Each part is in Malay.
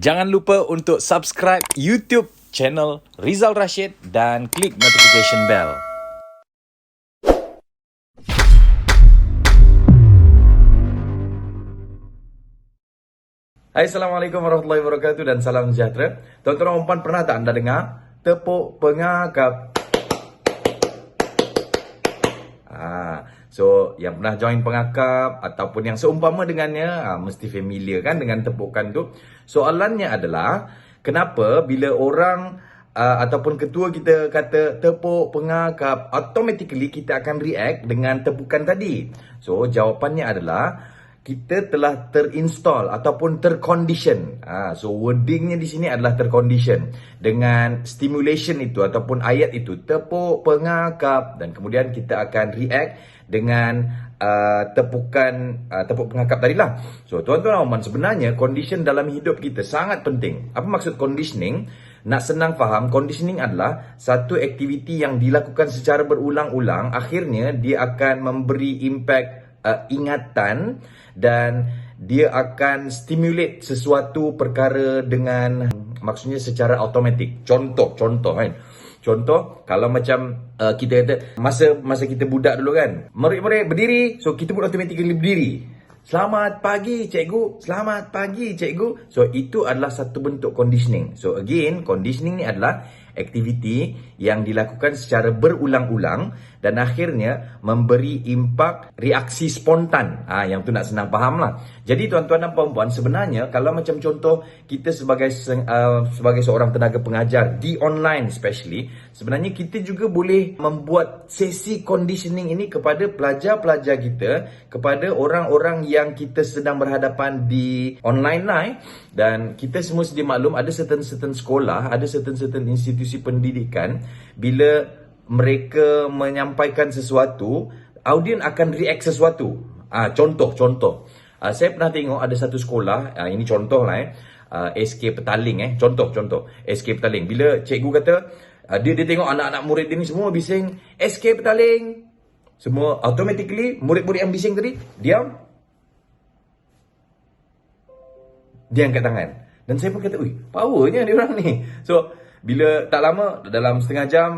Jangan lupa untuk subscribe YouTube channel Rizal Rashid dan klik notification bell. Hai, Assalamualaikum warahmatullahi wabarakatuh dan salam sejahtera. Tuan-tuan dan puan, pernah tak anda dengar tepuk pengakap? So, yang pernah join pengakap ataupun yang seumpama dengannya, mesti familiar kan dengan tepukan tu. Soalannya adalah, kenapa bila orang ataupun ketua kita kata tepuk pengakap, automatically kita akan react dengan tepukan tadi? So, jawapannya adalah, kita telah terinstall ataupun tercondition. So wordingnya di sini adalah tercondition dengan stimulation itu ataupun ayat itu, tepuk pengakap, dan kemudian kita akan react dengan tepuk pengakap tadilah. So tuan-tuan dan puan, sebenarnya condition dalam hidup kita sangat penting. Apa maksud conditioning? Nak senang faham, conditioning adalah satu aktiviti yang dilakukan secara berulang-ulang, akhirnya dia akan memberi impact ingatan, dan dia akan stimulate sesuatu perkara dengan maksudnya secara automatik. Contoh kan. Contoh, kalau macam kita kata masa kita budak dulu kan, murid-murid berdiri, so kita pun automatically berdiri. Selamat pagi cikgu, selamat pagi cikgu. So itu adalah satu bentuk conditioning. So again, conditioning ni adalah aktiviti yang dilakukan secara berulang-ulang dan akhirnya memberi impak reaksi spontan. Yang tu nak senang faham lah. Jadi tuan-tuan dan puan-puan, sebenarnya kalau macam contoh kita sebagai seorang tenaga pengajar di online especially, sebenarnya kita juga boleh membuat sesi conditioning ini kepada pelajar-pelajar kita, kepada orang-orang yang kita sedang berhadapan di online lah. Dan kita semua sedia maklum, ada certain sekolah, ada certain institusi pendidikan, bila mereka menyampaikan sesuatu, audien akan react sesuatu. Contoh. Saya pernah tengok ada satu sekolah, ini contoh lah SK Petaling contoh SK Petaling. Bila cikgu kata, dia tengok anak-anak murid dia ni semua bising SK Petaling, semua automatically murid-murid yang bising tadi diam. Dia angkat tangan. Dan saya pun kata, powernya dia orang ni. So, bila tak lama, dalam setengah jam,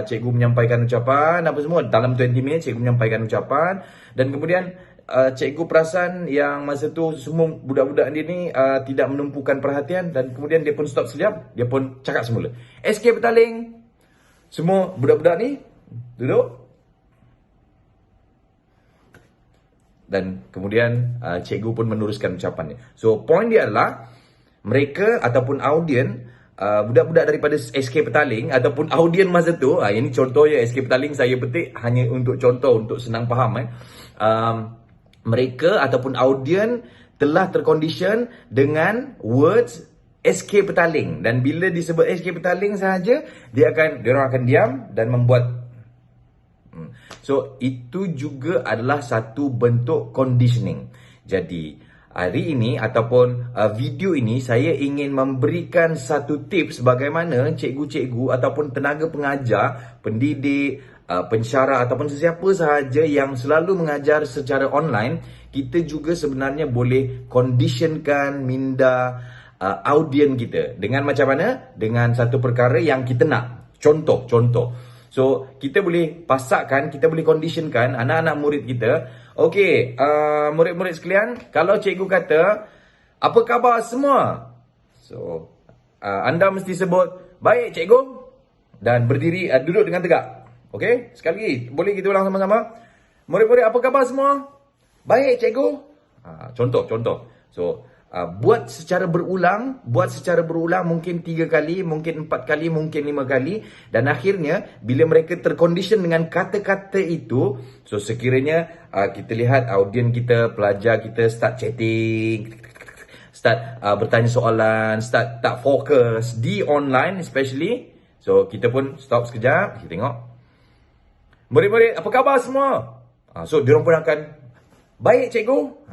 cikgu menyampaikan ucapan, apa semua. Dalam 20 minit, cikgu menyampaikan ucapan. Dan kemudian, cikgu perasan yang masa tu semua budak-budak dia ni tidak menumpukan perhatian. Dan kemudian dia pun stop sekejap. Dia pun cakap semula. SK Petaling. Semua budak-budak ni duduk. Dan kemudian cikgu pun meneruskan ucapannya. So point dia adalah, mereka ataupun audien, budak-budak daripada SK Petaling ataupun audien masa tu, ini contoh ya, SK Petaling saya petik hanya untuk contoh, untuk senang faham. Mereka ataupun audien telah tercondition dengan words SK Petaling, dan bila disebut SK Petaling sahaja, dia orang akan diam dan membuat. So, itu juga adalah satu bentuk conditioning. Jadi, hari ini ataupun video ini, saya ingin memberikan satu tips bagaimana cikgu-cikgu ataupun tenaga pengajar, pendidik, pensyarah ataupun sesiapa sahaja yang selalu mengajar secara online, kita juga sebenarnya boleh conditionkan minda audien kita. Dengan macam mana? Dengan satu perkara yang kita nak. Contoh. So, kita boleh pasakkan, kita boleh conditionkan anak-anak murid kita. Okey, murid-murid sekalian, kalau cikgu kata, apa khabar semua? So, anda mesti sebut, baik cikgu. Dan berdiri, duduk dengan tegak. Okey, sekali lagi, boleh kita ulang sama-sama? Murid-murid, apa khabar semua? Baik cikgu. Contoh. So, buat secara berulang, mungkin 3 kali, mungkin 4 kali, mungkin 5 kali, dan akhirnya bila mereka tercondition dengan kata-kata itu, so sekiranya kita lihat audien kita, pelajar kita start chatting, start bertanya soalan, start tak fokus di online especially, so kita pun stop sekejap, kita tengok, murid-murid apa khabar semua? So diorang pun akan, baik cikgu.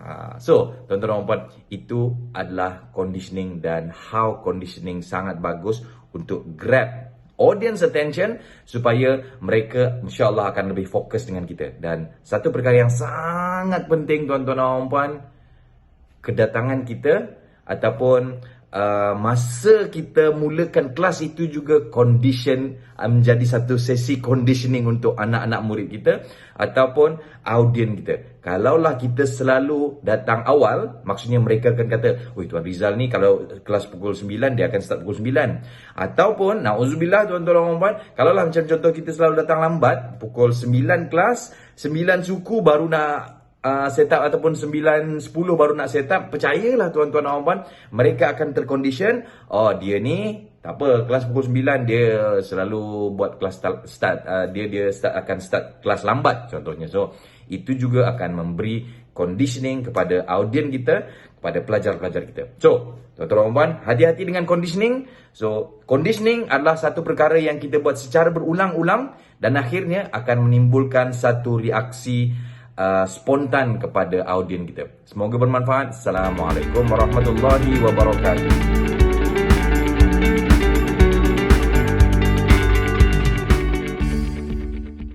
So, tuan-tuan dan puan, itu adalah conditioning, dan how conditioning sangat bagus untuk grab audience attention supaya mereka insya-Allah akan lebih fokus dengan kita. Dan satu perkara yang sangat penting tuan-tuan dan puan, kedatangan kita ataupun masa kita mulakan kelas itu juga condition, menjadi satu sesi conditioning untuk anak-anak murid kita ataupun audien kita. Kalaulah kita selalu datang awal, maksudnya mereka akan kata, "Oi, Tuan Rizal ni kalau kelas pukul 9 dia akan start pukul 9." Ataupun nauzubillah tuan-tuan dan puan, kalaulah macam contoh kita selalu datang lambat, pukul 9 kelas, 9 suku baru nak set up ataupun 9.10 baru nak set up, percayalah tuan-tuan dan puan, mereka akan tercondition, oh dia ni tak apa, kelas pukul 9 dia selalu buat kelas start, dia akan start kelas lambat contohnya. So itu juga akan memberi conditioning kepada audien kita, kepada pelajar-pelajar kita. So tuan-tuan dan puan, hati-hati dengan conditioning. So conditioning adalah satu perkara yang kita buat secara berulang-ulang dan akhirnya akan menimbulkan satu reaksi spontan kepada audien kita. Semoga bermanfaat. Assalamualaikum warahmatullahi wabarakatuh.